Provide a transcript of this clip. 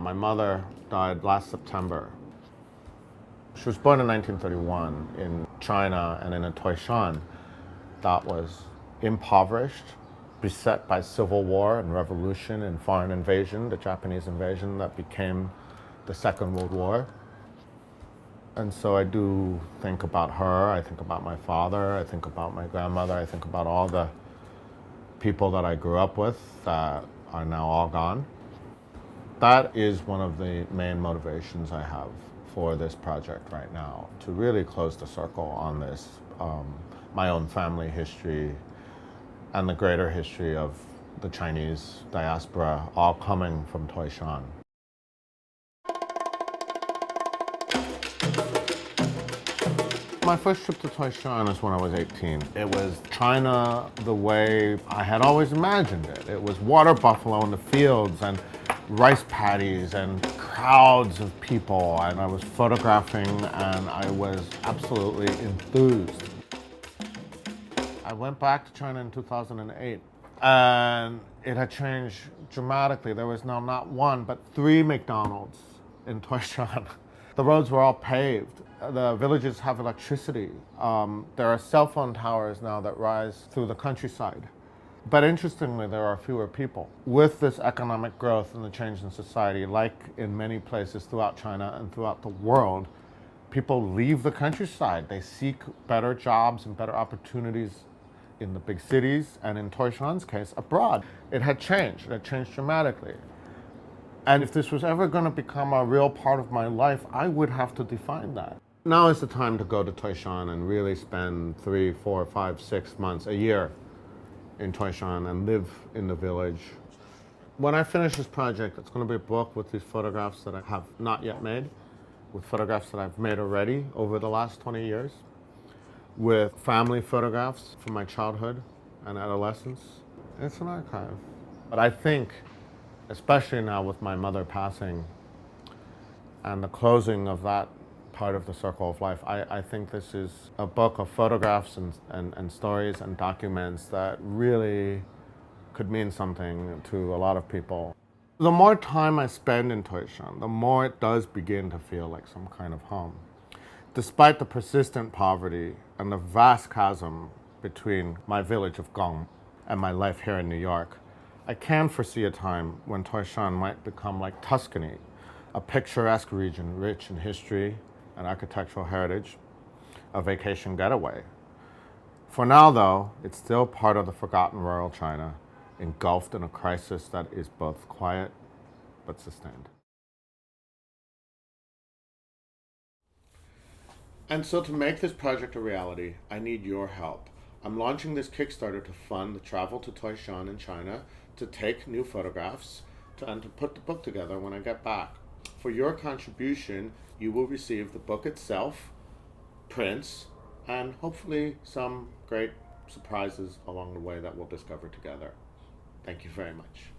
My mother died last September. She was born in 1931 in China and in a Toishan that was impoverished, beset by civil war and revolution and foreign invasion, the Japanese invasion that became the Second World War. And so I do think about her, I think about my father, I think about my grandmother, I think about all the people that I grew up with that are now all gone. That is one of the main motivations I have for this project right now, to really close the circle on this, my own family history and the greater history of the Chinese diaspora, all coming from Toishan. My first trip to Toishan is when I was 18. It was China the way I had always imagined it. It was water buffalo in the fields and rice paddies and crowds of people, and I was photographing and I was absolutely enthused. I went back to China in 2008 and it had changed dramatically. There was now not one, but 3 McDonald's in Toishan. The roads were all paved. The villages have electricity. There are cell phone towers now that rise through the countryside. But interestingly, there are fewer people. With this economic growth and the change in society, like in many places throughout China and throughout the world, people leave the countryside. They seek better jobs and better opportunities in the big cities, and in Toishan's case, abroad. It had changed dramatically. And if this was ever going to become a real part of my life, I would have to define that. Now is the time to go to Toishan and really spend 3, 4, 5, 6 months, a year in Toishan and live in the village. When I finish this project, it's going to be a book with these photographs that I have not yet made, with photographs that I've made already over the last 20 years, with family photographs from my childhood and adolescence. It's an archive. But I think, especially now with my mother passing and the closing of that part of the circle of life, I think this is a book of photographs and stories and documents that really could mean something to a lot of people. The more time I spend in Toishan, the more it does begin to feel like some kind of home. Despite the persistent poverty and the vast chasm between my village of Gong and my life here in New York, I can foresee a time when Toishan might become like Tuscany, a picturesque region rich in history and architectural heritage, a vacation getaway. For now, though, it's still part of the forgotten rural China, engulfed in a crisis that is both quiet but sustained. And so to make this project a reality, I need your help. I'm launching this Kickstarter to fund the travel to Toishan in China, to take new photographs, and to put the book together when I get back. For your contribution, you will receive the book itself, prints, and hopefully some great surprises along the way that we'll discover together. Thank you very much.